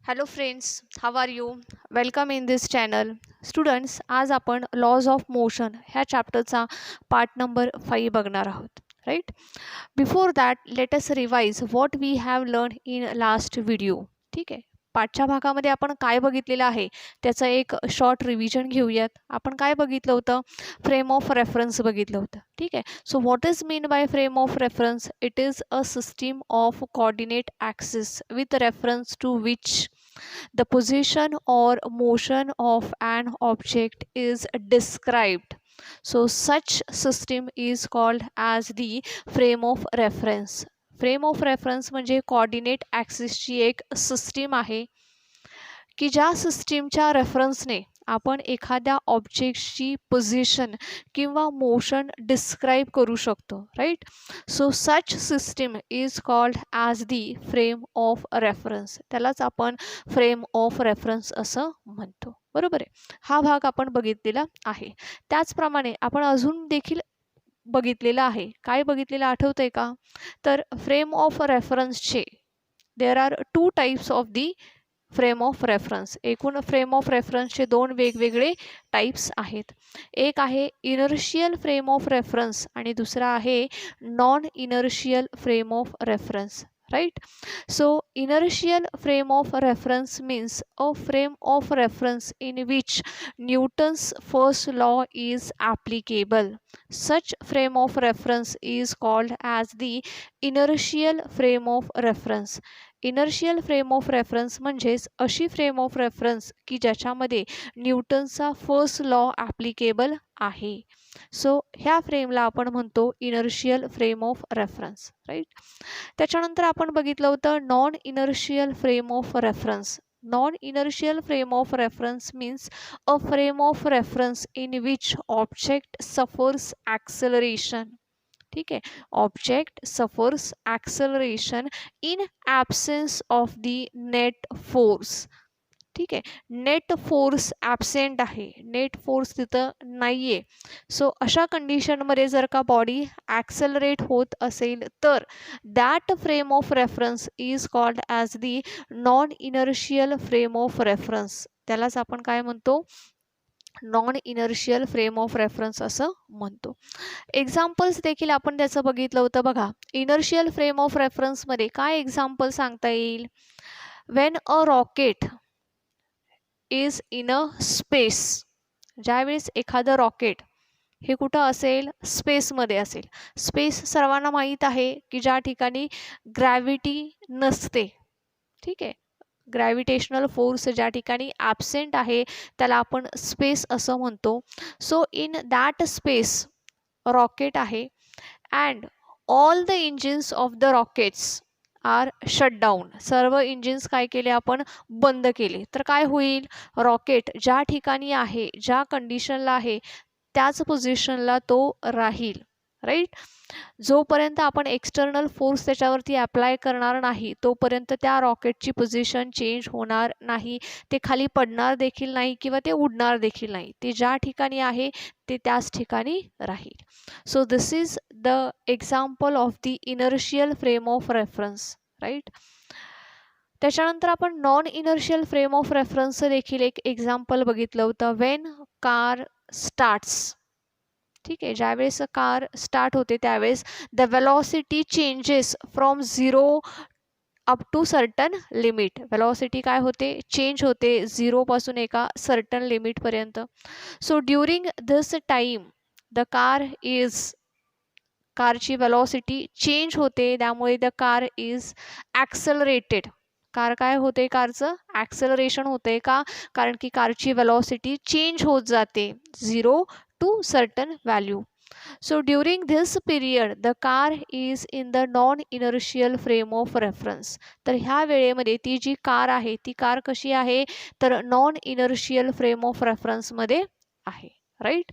Hello friends, how are you? Welcome in this channel. Students, आज आपण lodge of motion ह्या चॅप्टरचा part number 5 बघणार आहोत. Right. Before that let us revise what we have learn in last video. ठीक आहे. पाठच्या भागामध्ये आपण काय बघितलेलं आहे त्याचं एक शॉर्ट रिव्हिजन घेऊयात. आपण काय बघितलं होतं? फ्रेम ऑफ रेफरन्स बघितलं होतं. ठीक आहे. So what is mean by frame of reference? It is a system of coordinate axis with reference to which the position or motion of an object is described. So such system is called as the frame of reference. Frame of reference म्हणजे coordinate ॲक्सिसची एक system आहे की ज्या सिस्टीमच्या रेफरन्सने आपण एखाद्या ऑब्जेक्टची पोझिशन किंवा मोशन डिस्क्राईब करू शकतो. Right. So such system is called as the frame of reference. त्यालाच आपण फ्रेम ऑफ रेफरन्स असं म्हणतो. बरोबर आहे. हा भाग आपण बघितलेला आहे. त्याचप्रमाणे आपण अजून देखील बघितलेलं आहे. काय बघितलेलं आठवतंय का? तर फ्रेम ऑफ रेफरन्सचे there are two types of the frame of reference. एकूण फ्रेम ऑफ रेफरन्सचे दोन वेगवेगळे टाईप्स आहेत. एक आहे इनर्शियल फ्रेम ऑफ रेफरन्स आणि दुसरा आहे non inertial frame of reference. Right. So inertial frame of reference means a frame of reference in which Newton's first law is applicable. Such frame of reference is called as the inertial frame of reference. Inertial frame of reference म्हणजेच अशी frame of reference की ज्याच्यामध्ये न्यूटनचा first law applicable आहे. So ह्या फ्रेमला आपण म्हणतो inertial frame of reference. Right. त्याच्यानंतर आपण बघितलं होतं non inertial frame of reference. Non inertial frame of reference means a frame of reference in which object suffers acceleration. ठीक आहे. Object suffers acceleration in absence of the net force. ठीक आहे. Net force absent आहे. Net force तिथं नाही आहे. So अशा कंडिशनमध्ये जर का बॉडी ॲक्सेलरेट होत असेल तर that frame of reference is called as the non inertial frame of reference. त्यालाच आपण काय म्हणतो? Non inertial frame of reference असं म्हणतो. एक्झाम्पल्स देखील आपण त्याचं बघितलं होतं. बघा, इनर्शियल फ्रेम ऑफ रेफरन्समध्ये काय एक्झाम्पल सांगता येईल? When a rocket is in a space. ज्यावेळेस एखादं रॉकेट हे कुठं असेल? स्पेसमध्ये असेल. स्पेस सर्वांना माहीत आहे की ज्या ठिकाणी ग्रॅव्हिटी नसते. ठीक आहे. ग्रॅव्हिटेशनल फोर्स ज्या ठिकाणी ॲब्सेंट आहे त्याला आपण स्पेस असं म्हणतो. So in that space rocket आहे and all the engines of the rockets are shut down. सर्व इंजिन्स काय केले? आपण बंद केले. तर काय होईल? रॉकेट ज्या ठिकाणी आहे, ज्या कंडिशनला आहे त्याच पोझिशनला तो राहील. राईट. जोपर्यंत आपण एक्सटर्नल फोर्स त्याच्यावरती अप्लाय करणार नाही तोपर्यंत त्या रॉकेटची पोझिशन चेंज होणार नाही. ते खाली पडणार देखील नाही किंवा ते उडणार देखील नाही. ते ज्या ठिकाणी आहे ते त्याच ठिकाणी राहील. So this is the example of the inertial frame of reference. Right. त्याच्यानंतर आपण नॉन इनर्शियल फ्रेम ऑफ रेफरन्सचं देखील एक एक्झाम्पल बघितलं होतं. When car starts. ठीक आहे. ज्यावेळेस कार स्टार्ट होते त्यावेळेस the velocity changes from 0 up to certain limit. Velocity काय होते? चेंज होते 0 पासून एका सर्टन लिमिटपर्यंत. So during this time the कारची वेलॉसिटी चेंज होते. त्यामुळे द कार इज ॲक्सेलरेटेड. कार काय होते? कारचं ॲक्सेलरेशन होते. का? कारण की कारची वेलॉसिटी चेंज होत जाते 0 to certain value. So during this period the car is in the non-inertial frame of reference. तर ह्या वेळेमध्ये ती जी कार आहे ती कार कशी आहे? तर non inertial frame of reference मध्ये आहे. राईट.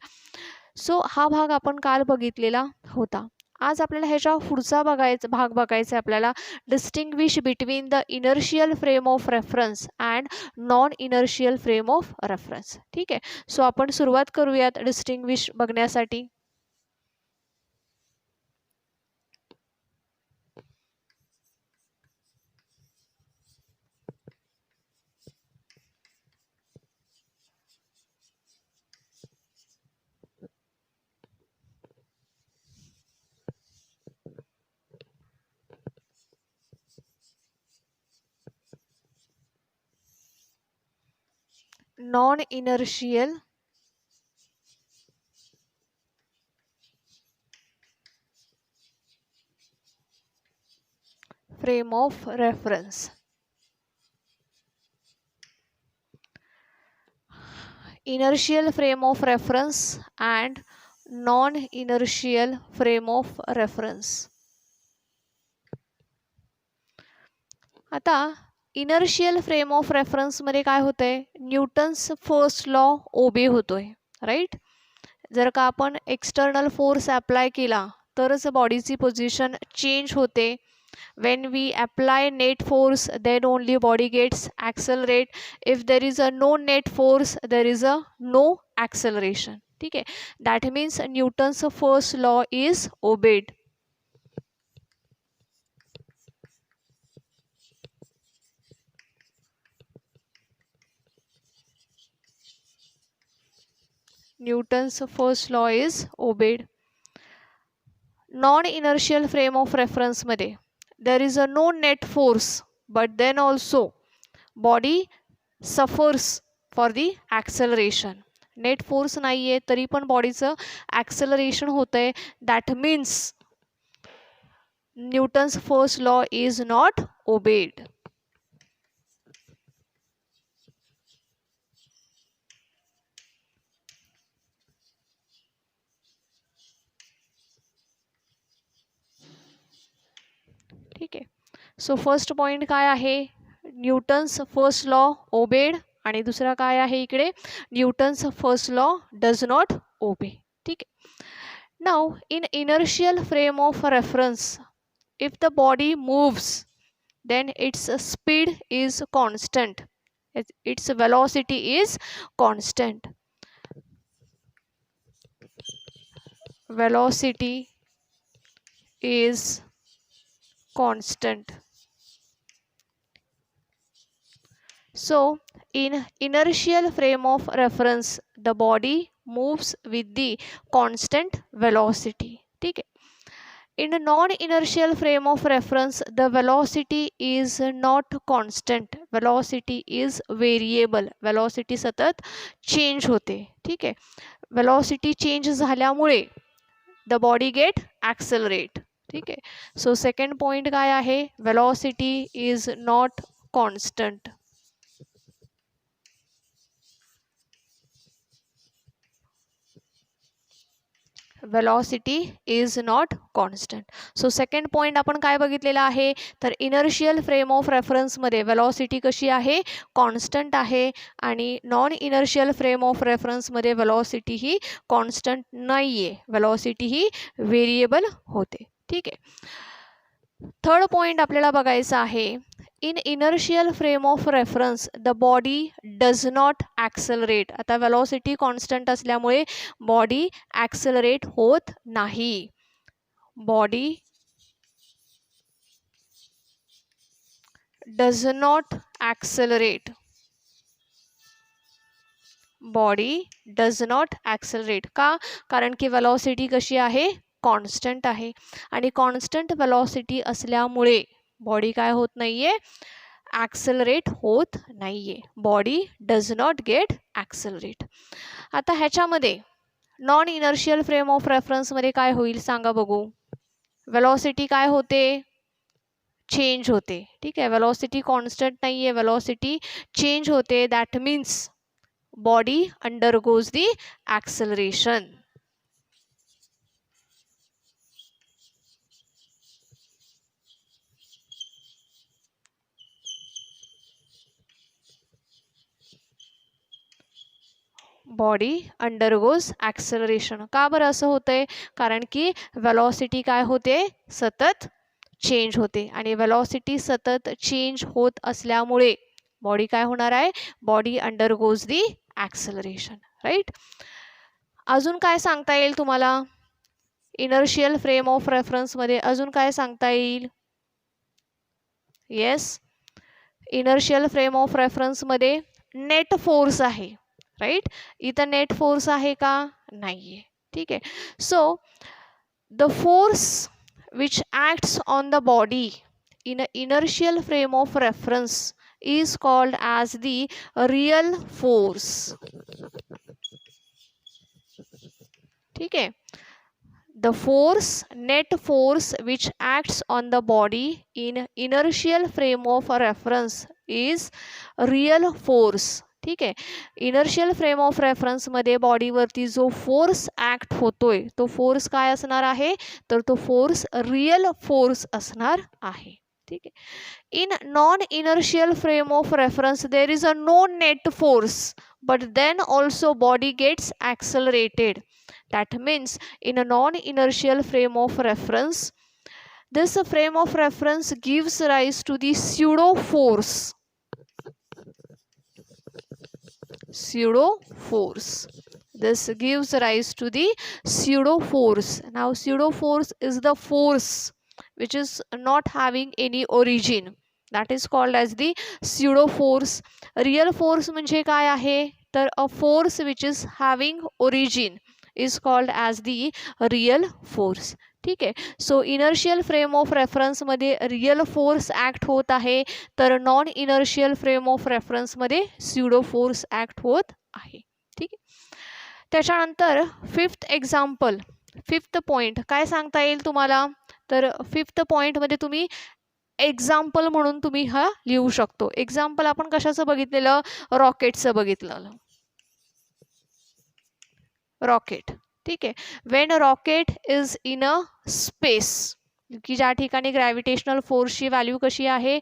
सो हा भाग आपण काल बघितलेला होता. आज आपल्याला ह्याच्या पुढचा भाग बघायचा आहे. आपल्याला distinguish between the inertial frame of reference and non inertial frame of reference. ठीक आहे. सो आपण सुरुवात करूयात डिस्टिंग्विश बघण्यासाठी. Non inertial frame of reference. Inertial frame of reference and non-inertial frame of reference. आता इनर्शियल फ्रेम ऑफ रेफरन्स मध्ये काय होतंय, न्यूटन्स फर्स्ट लॉ ओबे होतोय, राईट. जर का आपण एक्सटर्नल फोर्स अप्लाय केला तरच बॉडीची पोझिशन चेंज होते. when we apply net force then only body gets accelerate. if there is a no net force there is a no acceleration. ठीक आहे, that means Newton's first law is obeyed. Newton's first law is obeyed. Non-inertial frame of reference मध्ये there is a no net force but then also body suffers for the acceleration. Net force नाही आहे तरी पण बॉडीचं acceleration होतं आहे. That means Newton's first law is not obeyed. ठीक आहे, सो फर्स्ट पॉइंट काय आहे, न्यूटन्स फर्स्ट लॉ ओबेड. आणि दुसरा काय आहे इकडे, Newton's first law does not obey. ठीक आहे. Now in inertial frame of reference if the body moves then its speed is constant, its velocity is constant. Velocity is constant. So in inertial frame of reference the body moves with the constant velocity. ठीक है. In a non-inertial frame of reference, the velocity is not constant. Velocity is variable. Velocity सतत change होते. ठीक आहे. Velocity change झाल्यामुळे the body get accelerate. ठीक आहे. So second point काय आहे, velocity is not constant. velocity is not constant. So second point आपण काय बघितलेला आहे, तर इनर्शियल फ्रेम ऑफ रेफरन्समध्ये वेलॉसिटी कशी आहे, कॉन्स्टंट आहे. आणि नॉन इनर्शियल फ्रेम ऑफ रेफरन्समध्ये वेलॉसिटी ही कॉन्स्टंट नाही आहे, वेलॉसिटी ही व्हेरिएबल होते. ठीक आहे. थर्ड पॉइंट आपल्याला बघायचा आहे, in inertial frame of reference the body does not accelerate. आता वेलॉसिटी कॉन्स्टंट असल्यामुळे बॉडी ॲक्सेलरेट होत नाही. Body does not accelerate. Body does not accelerate का, कारण की वेलॉसिटी कशी आहे, कॉन्स्टंट आहे. आणि कॉन्स्टंट वेलॉसिटी असल्यामुळे बॉडी काय होत नाहीये, ॲक्सेलरेट होत नाहीये. Body does not get accelerate. आता ह्याच्यामध्ये नॉन इनर्शियल फ्रेम ऑफ रेफरन्समध्ये काय होईल सांगा बघू. वेलॉसिटी काय होते, चेंज होते. ठीक आहे, वेलॉसिटी कॉन्स्टंट नाहीये, वेलॉसिटी चेंज होते. That means body undergoes the acceleration. Body undergoes acceleration. का बरं असं होतंय, कारण की वेलॉसिटी काय होते, सतत चेंज होते. आणि वेलॉसिटी सतत चेंज होत असल्यामुळे बॉडी काय होणार आहे, बॉडी अंडरगोज दी ॲक्सेलरेशन. राईट. अजून काय सांगता येईल तुम्हाला इनर्शियल फ्रेम ऑफ रेफरन्समध्ये, अजून काय सांगता येईल. येस, इनर्शियल फ्रेम ऑफ रेफरन्समध्ये नेट फोर्स आहे. राईट. इथं नेट फोर्स आहे का, नाहीये. ठीक आहे. So the force which acts on the body in a inertial frame of reference is called as the real force. ठीक है. The force, net force which acts on the body in inertial frame of reference is real force. ठीक आहे. Inertial frame of reference मध्ये बॉडीवरती जो force act होतोय तो force काय असणार आहे, तर तो फोर्स रियल फोर्स असणार आहे. ठीक आहे. In non inertial frame of reference there is a no net force, but then also body gets accelerated. That means in a non-inertial frame of reference, this frame of reference gives rise to the pseudo force. Pseudo force. This gives rise to the pseudo force. Now pseudo force is the force which is not having any origin. That is called as the pseudo force. Real force म्हणजे काय आहे, तर a force which is having origin is called as the real force. ठीक आहे. So inertial frame of reference मध्ये real force act होत आहे, तर non inertial frame of reference मध्ये स्यूडो फोर्स ऍक्ट होत आहे. ठीक आहे. त्याच्यानंतर फिफ्थ एक्झाम्पल, फिफ्थ पॉइंट काय सांगता येईल तुम्हाला, तर फिफ्थ पॉइंट मध्ये तुम्ही एक्झाम्पल म्हणून तुम्ही हा लिहू शकतो. एक्झाम्पल आपण कशाचं बघितलेलं, रॉकेटचं बघितलेलं. रॉकेट. ठीक आहे. Wien rocket is in a space, की ज्या ठिकाणी ग्रॅव्हिटेशनल फोर्सची व्हॅल्यू कशी आहे,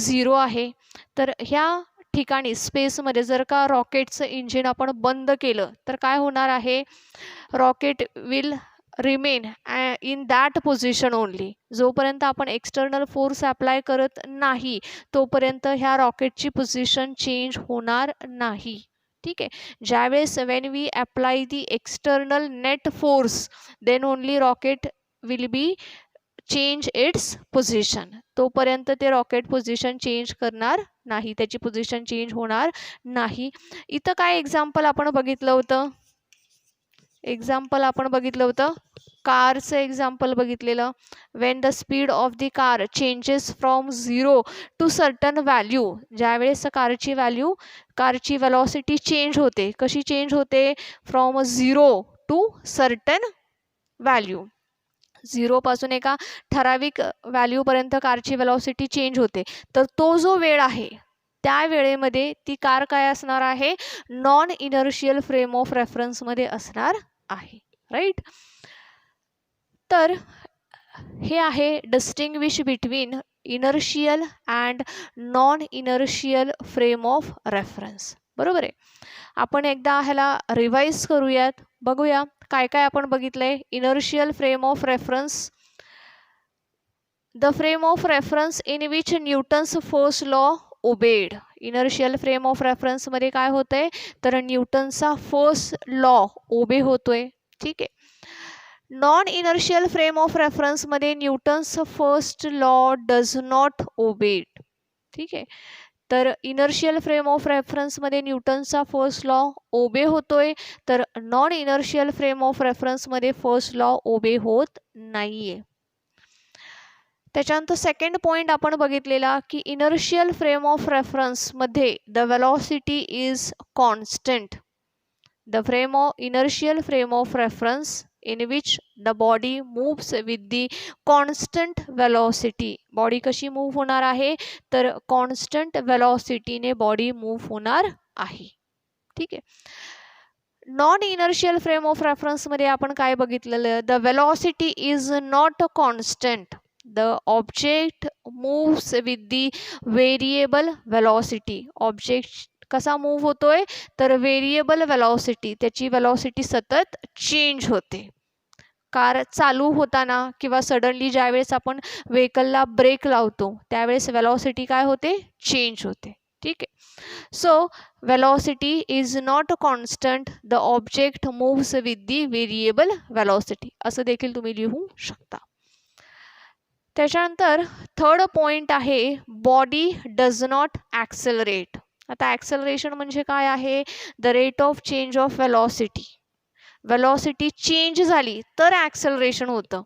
0 आहे, तर ह्या ठिकाणी स्पेसमध्ये जर का रॉकेटचं इंजिन आपण बंद केलं तर काय होणार आहे, rocket will remain in that position only. जोपर्यंत आपण एक्सटर्नल फोर्स अप्लाय करत नाही तोपर्यंत ह्या रॉकेटची पोझिशन चेंज होणार नाही. ठीक आहे. ज्यावेळेस when we apply the external net force then only rocket will be change its position. तोपर्यंत ते रॉकेट पोझिशन चेंज करणार नाही, त्याची पोझिशन चेंज होणार नाही. इथं काय एक्झाम्पल आपण बघितलं होतं, कारचं एक्झाम्पल बघितलेलं. When the speed of the car changes from 0 to certain value, ज्यावेळेस कारची वेलॉसिटी चेंज होते, कशी चेंज होते, फ्रॉम 0 टू सर्टन व्हॅल्यू. 0 पासून एका ठराविक व्हॅल्यूपर्यंत कारची वेलॉसिटी चेंज होते, तर तो जो वेळ आहे त्या वेळेमध्ये ती कार काय असणार आहे, नॉन इनर्शियल फ्रेम ऑफ रेफरन्समध्ये असणार आहे. राईट. तर हे आहे distinguish between inertial and non inertial frame of reference. बरोबर आहे. आपण एकदा ह्याला रिवाइज करूयात, बघूया काय काय आपण बघितलंय. Inertial frame of reference, the frame of reference in which Newton's first law obeyed. Inertial frame of reference मध्ये काय होतंय, तर न्यूटनचा फर्स्ट लॉ ओबे होतोय. ठीक आहे. Non inertial frame of reference मध्ये Newton's first law does not obeyed. ठीक आहे. तर इनर्शियल फ्रेम ऑफ रेफरन्स मध्ये न्यूटनचा फर्स्ट लॉ ओबे होतोय, तर non inertial frame of reference मध्ये फर्स्ट लॉ ओबे होत नाहीये. त्याच्यानंतर सेकंड पॉइंट आपण बघितलेला की इनर्शियल फ्रेम ऑफ रेफरन्स मध्ये the velocity is constant. The inertial frame of reference in which the body moves with the constant velocity. Body कशी मूव्ह होणार आहे, तर कॉन्स्टंट वेलॉसिटीने बॉडी मूव्ह होणार आहे. ठीक आहे. Non inertial frame of reference मध्ये आपण काय बघितलेलं, the velocity is not constant. The object moves with the variable velocity. Object कसा मूव्ह होतोय, तर व्हेरिएबल वेलॉसिटी, त्याची वेलॉसिटी सतत चेंज होते. कार चालू होताना किंवा सडनली ज्यावेळेस आपण व्हेकलला ब्रेक लावतो त्यावेळेस वेलॉसिटी काय होते, चेंज होते. ठीक आहे. So velocity is not constant, the object moves with the variable velocity, असं देखील तुम्ही लिहू शकता. त्याच्यानंतर थर्ड पॉइंट आहे बॉडी डज नॉट ॲक्सेलरेट. आता ॲक्सेलरेशन म्हणजे काय आहे, the rate of change of velocity. Velocity change झाली तर ॲक्सेलरेशन होतं.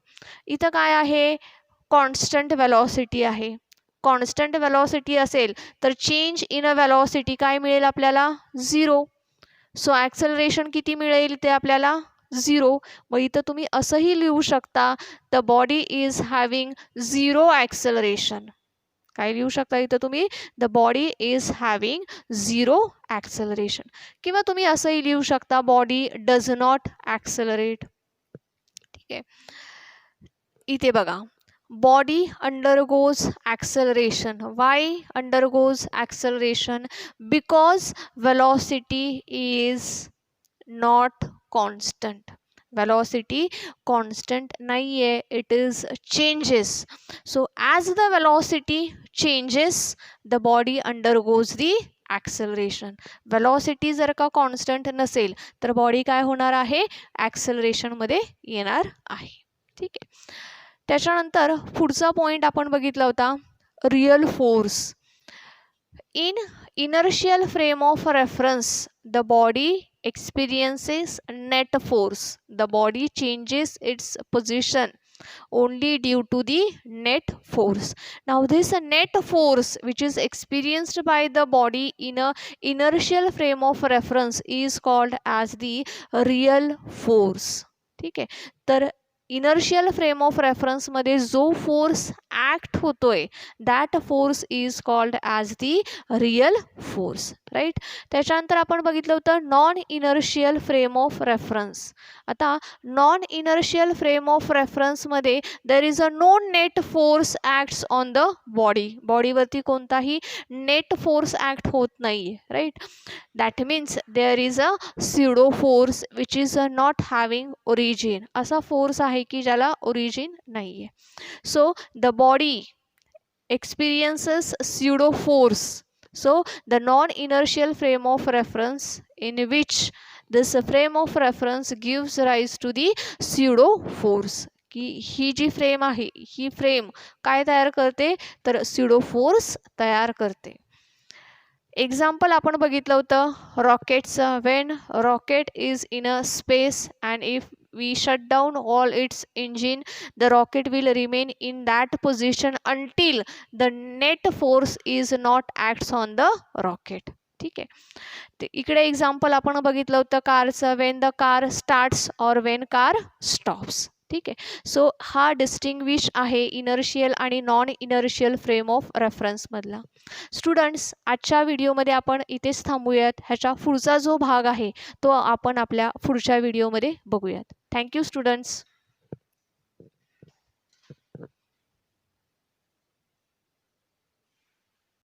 इथं काय आहे, कॉन्स्टंट वेलॉसिटी आहे. कॉन्स्टंट वेलॉसिटी असेल तर चेंज इन अ वेलॉसिटी काय मिळेल आपल्याला 0. सो ॲक्सेलरेशन किती मिळेल ते आपल्याला 0. मग इथं तुम्ही असंही लिहू शकता the body is having 0 acceleration. काय लिहू शकता इथं तुम्ही the body is having 0 acceleration. किंवा तुम्ही असंही लिहू शकता बॉडी डज नॉट ॲक्सेलरेट. ठीक आहे. इथे बघा body undergoes acceleration. Why undergoes acceleration? Because velocity is not constant. Velocity constant nahi hai, it is changes. So as the velocity changes the body undergoes the acceleration. velocity जर का constant नसेल तर body काय होणार आहे acceleration मध्ये येणार आहे. ठीक आहे. त्याच्यानंतर पुढचा पॉइंट आपण बघितला होता real force. In inertial frame of reference the body experiences net force. The body changes its position only due to the net force. Now this net force which is experienced by the body in a inertial frame of reference is called as the real force. ठीक आहे. तर inertial frame of reference मध्ये जो force act होतोय that force is called as the real force. Right. त्याच्यानंतर आपण बघितलं होतं non inertial frame of reference. आता नॉन इनर्शियल फ्रेम ऑफ रेफरन्समध्ये there is a no net force acts on the body. बॉडीवरती कोणताही नेट फोर्स ॲक्ट होत नाही. Right. That means there is a pseudo force which is not having origin. असा force आहे की ज्याला origin नाही आहे. So the body experiences pseudo force. So the non-inertial frame of reference in which this frame of reference gives rise to the pseudo force. की ही जी frame आहे ही frame काय तयार करते तर pseudo force तयार करते. एक्झाम्पल आपण बघितलं होतं रॉकेटचं. When rocket is in a space and if we shut down all its engine the rocket will remain in that position until the net force is not acts on the rocket. ठीक आहे. इकडे example आपण बघितलं होतं कारचं. Wien the car starts और Wien car stops. ठीक आहे. सो हा डिस्टिंग्विश आहे इनर्शियल आणि non inertial frame of reference मधला. स्टुडंट्स आजच्या व्हिडिओमध्ये आपण इथेच थांबूयात. ह्याच्या पुढचा जो भाग आहे तो आपण आपल्या पुढच्या व्हिडिओमध्ये बघूयात. Thank you students.